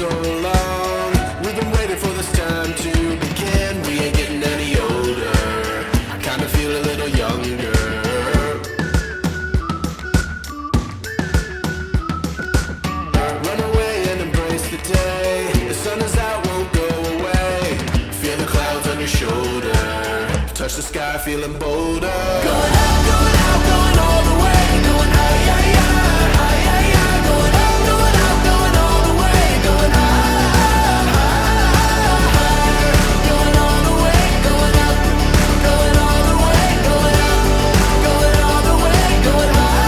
so long. We've been waiting for this time to begin. We ain't getting any older. I kinda feel a little younger. Run away and embrace the day. The sun is out, won't go away. Feel the clouds on your shoulder. Touch the sky, feeling bolder. Going out, going out, going all the way. Going high, yeah, yeah, high, yeah, yeah. Going out, going out, going all the way. Going high, higher. Going all the way, going up. Going all the way, going up. Going all the way, going higher.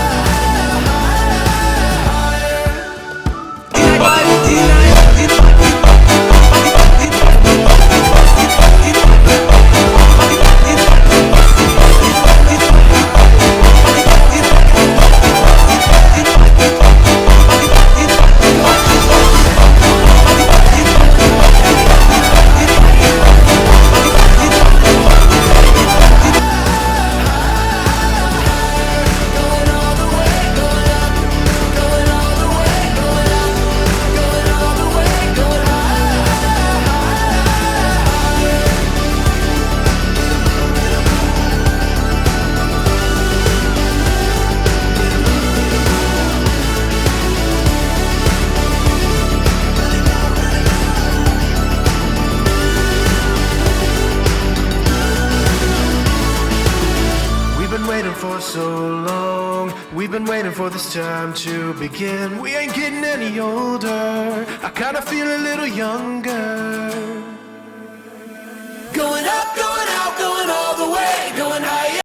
For so long, we've been waiting for this time to begin. We ain't getting any older. I kinda feel a little younger. Going up, going out, going all the way, going higher.